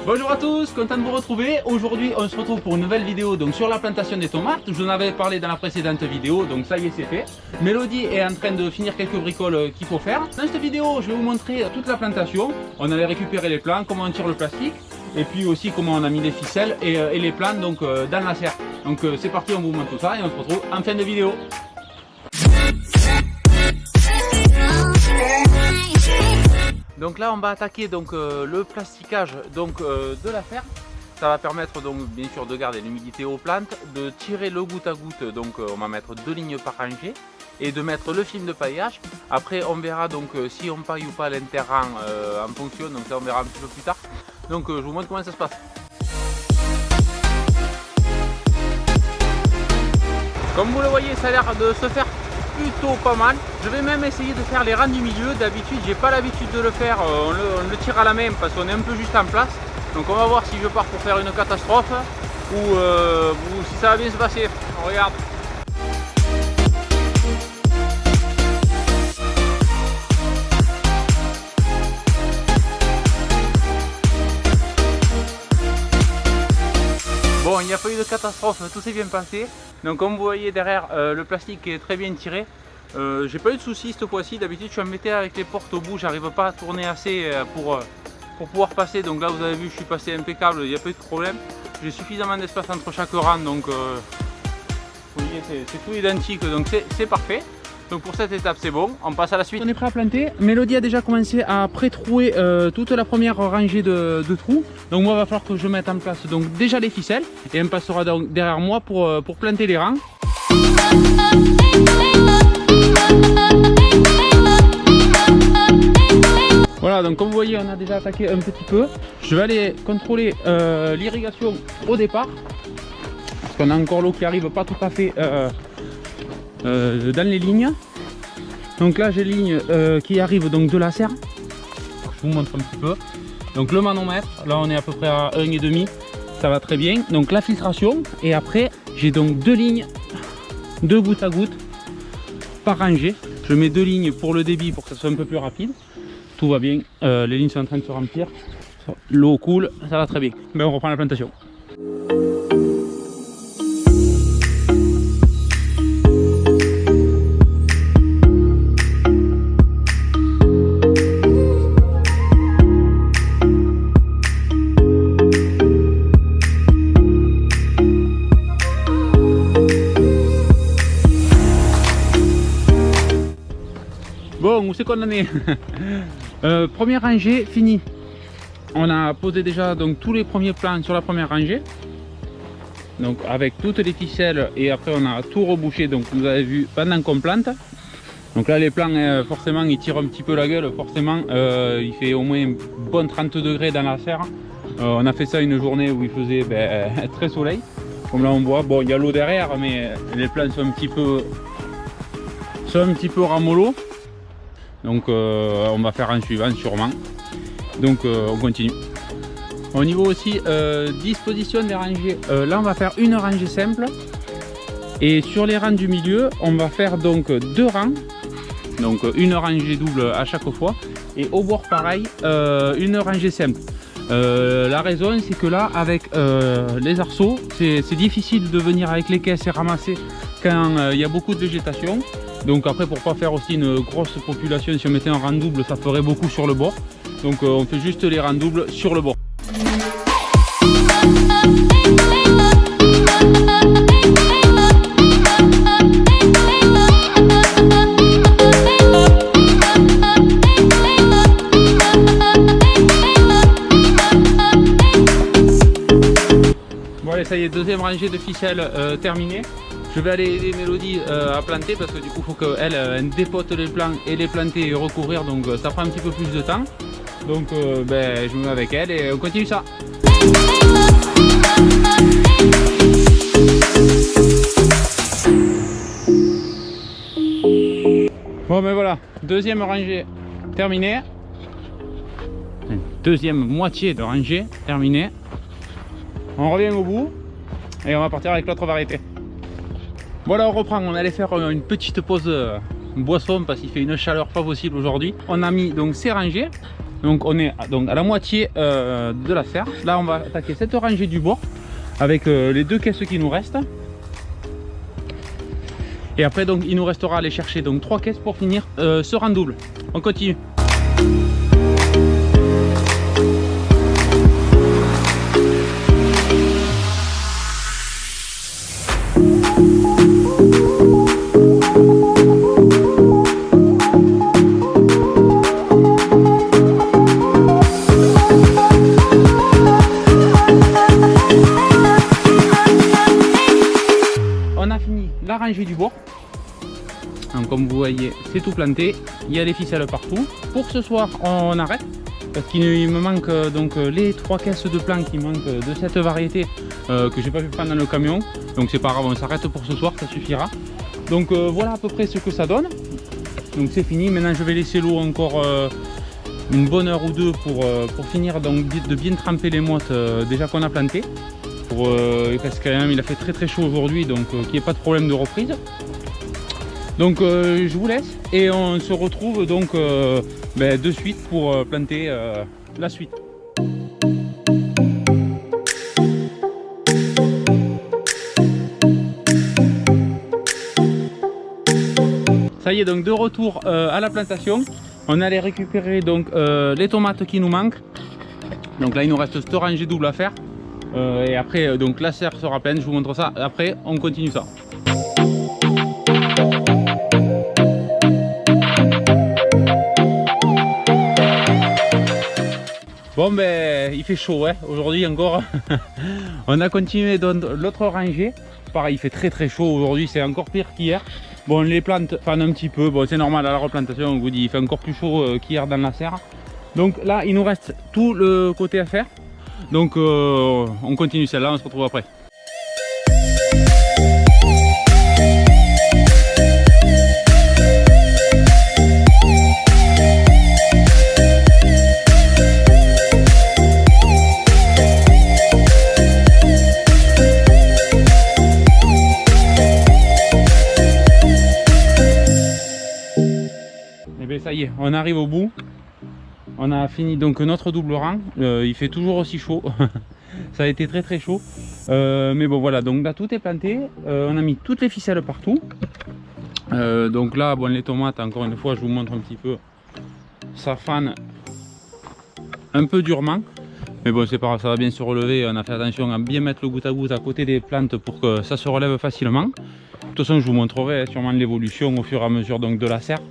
Bonjour à tous, content de vous retrouver. Aujourd'hui on se retrouve pour une nouvelle vidéo donc sur la plantation des tomates. Je vous en avais parlé dans la précédente vidéo, donc ça y est, c'est fait. Mélodie est en train de finir quelques bricoles qu'il faut faire. Dans cette vidéo je vais vous montrer toute la plantation. On allait récupérer les plants, comment on tire le plastique, et puis aussi comment on a mis les ficelles et les plants donc, dans la serre. Donc c'est parti, on vous montre tout ça et on se retrouve en fin de vidéo. Donc là on va attaquer donc, le plasticage donc, de la ferme. Ça va permettre donc bien sûr de garder l'humidité aux plantes, de tirer le goutte à goutte, donc on va mettre 2 lignes par rangée, et de mettre le film de paillage. Après on verra donc si on paille ou pas l'interrang en fonction, donc ça on verra un petit peu plus tard. Donc je vous montre comment ça se passe. Comme vous le voyez, ça a l'air de se faire plutôt pas mal. Je vais même essayer de faire les rangs du milieu. D'habitude j'ai pas l'habitude de le faire, on le tire à la main parce qu'on est un peu juste en place. Donc on va voir si je pars pour faire une catastrophe ou si ça va bien se passer. On regarde. Bon, il n'y a pas eu de catastrophe, tout s'est bien passé. Donc comme vous voyez derrière, le plastique est très bien tiré. J'ai pas eu de soucis cette fois-ci. D'habitude je suis embêté avec les portes au bout, j'arrive pas à tourner assez pour pouvoir passer. Donc là vous avez vu, je suis passé impeccable, il n'y a pas eu de problème. J'ai suffisamment d'espace entre chaque rang, donc vous voyez c'est tout identique, donc c'est parfait. Donc pour cette étape c'est bon, on passe à la suite. On est prêt à planter. Mélodie a déjà commencé à pré-trouer toute la première rangée de trous. Donc moi il va falloir que je mette en place donc déjà les ficelles et elle passera donc derrière moi pour planter les rangs. Voilà, donc comme vous voyez on a déjà attaqué un petit peu. Je vais aller contrôler l'irrigation au départ. Parce qu'on a encore l'eau qui arrive pas tout à fait dans les lignes. Donc là j'ai ligne qui arrive donc de la serre. Je vous montre un petit peu. Donc le manomètre, là on est à peu près à 1,5, ça va très bien. Donc la filtration, et après j'ai donc 2 lignes de goutte à goutte par rangée. Je mets 2 lignes pour le débit pour que ça soit un peu plus rapide. Tout va bien, les lignes sont en train de se remplir, l'eau coule, ça va très bien. Ben, on reprend la plantation. Bon, où c'est qu'on en est? Première rangée finie. On a posé déjà donc tous les premiers plants sur la première rangée. Donc avec toutes les ficelles et après on a tout rebouché. Donc vous avez vu pendant qu'on plante. Donc là les plants forcément ils tirent un petit peu la gueule. Forcément il fait au moins bon 30 degrés dans la serre. On a fait ça une journée où il faisait très soleil. Comme là on voit, bon il y a l'eau derrière mais les plants sont un petit peu ramollos. Donc on va faire un suivant sûrement. Donc on continue. Au niveau aussi disposition des rangées, là on va faire une rangée simple. Et sur les rangs du milieu, on va faire donc 2 rangs. Donc une rangée double à chaque fois. Et au bord pareil, une rangée simple. La raison c'est que là avec les arceaux, c'est difficile de venir avec les caisses et ramasser quand il y a beaucoup de végétation. Donc après pour pas faire aussi une grosse population, si on mettait un rang double ça ferait beaucoup sur le bord. Donc on fait juste les rangs doubles sur le bord. Bon allez, ça y est, deuxième rangée de ficelles terminée. Je vais aller aider Mélodie à planter parce que du coup il faut qu'elle dépote les plants et les planter et recouvrir, donc ça prend un petit peu plus de temps. Donc je me mets avec elle et on continue ça. Bon ben voilà, deuxième rangée terminée. Deuxième moitié de rangée terminée. On revient au bout et on va partir avec l'autre variété. Voilà, on reprend. On allait faire une petite pause boisson parce qu'il fait une chaleur pas possible aujourd'hui. On a mis donc ces rangées. Donc on est donc à la moitié de la serre. Là on va attaquer cette rangée du bord avec les 2 caisses qui nous restent. Et après donc il nous restera à aller chercher donc 3 caisses pour finir ce rang double. On continue. On a fini la rangée du bord. Donc, comme vous voyez, c'est tout planté. Il y a les ficelles partout. Pour ce soir, on arrête parce qu'il me manque donc les 3 caisses de plan qui manquent de cette variété que j'ai pas pu prendre dans le camion. Donc c'est pas grave, on s'arrête pour ce soir, ça suffira. Donc voilà à peu près ce que ça donne. Donc c'est fini. Maintenant, je vais laisser l'eau encore une bonne heure ou deux pour finir donc de bien tremper les mottes déjà qu'on a plantées. Parce que quand même il a fait très chaud aujourd'hui, donc qu'il n'y ait pas de problème de reprise. Donc je vous laisse et on se retrouve donc de suite pour planter la suite. Ça y est, donc de retour à la plantation. On allait récupérer donc les tomates qui nous manquent. Donc là il nous reste cette rangée double à faire. Et après donc la serre sera pleine, je vous montre ça. Après on continue ça. Bon ben il fait chaud hein, aujourd'hui encore. On a continué dans l'autre rangée. Pareil, il fait très chaud aujourd'hui, c'est encore pire qu'hier. Bon, les plantes fanent un petit peu, bon c'est normal à la replantation, on vous dit il fait encore plus chaud qu'hier dans la serre. Donc là il nous reste tout le côté à faire. Donc on continue celle-là, on se retrouve après. Et bien ça y est, on arrive au bout. On a fini donc notre double rang. Il fait toujours aussi chaud. Ça a été très chaud. Mais bon voilà, donc là tout est planté. On a mis toutes les ficelles partout. Donc là, bon, les tomates, encore une fois, je vous montre un petit peu. Ça fane un peu durement. Mais bon, c'est pas grave, ça va bien se relever. On a fait attention à bien mettre le goutte à goutte à côté des plantes pour que ça se relève facilement. De toute façon, je vous montrerai sûrement l'évolution au fur et à mesure donc, de la serre.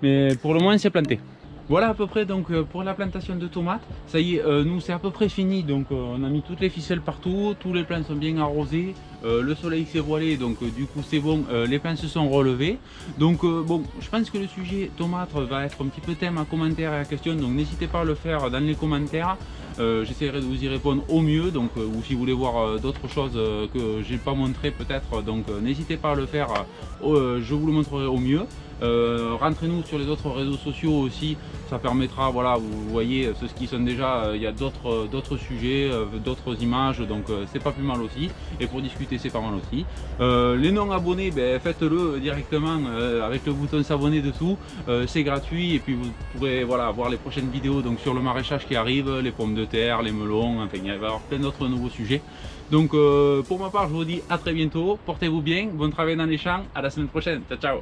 Mais pour le moment, c'est planté. Voilà à peu près donc pour la plantation de tomates. Ça y est, nous c'est à peu près fini. Donc on a mis toutes les ficelles partout, tous les plants sont bien arrosés, le soleil s'est voilé, donc du coup c'est bon, les plants se sont relevés. Donc bon, je pense que le sujet tomate va être un petit peu thème à commentaires et à questions, donc n'hésitez pas à le faire dans les commentaires. J'essaierai de vous y répondre au mieux, donc ou si vous voulez voir d'autres choses que j'ai pas montré peut-être, donc n'hésitez pas à le faire, je vous le montrerai au mieux. Rentrez-nous sur les autres réseaux sociaux aussi, ça permettra, voilà, vous voyez ceux qui sont déjà, il y a d'autres sujets, d'autres images, donc c'est pas plus mal aussi, et pour discuter c'est pas mal aussi. Les non abonnés, ben, faites-le directement avec le bouton s'abonner dessous, c'est gratuit, et puis vous pourrez voilà, voir les prochaines vidéos donc, sur le maraîchage qui arrive, les pommes de terre, les melons, enfin il va y avoir plein d'autres nouveaux sujets. Donc pour ma part je vous dis à très bientôt, portez-vous bien, bon travail dans les champs, à la semaine prochaine, ciao ciao.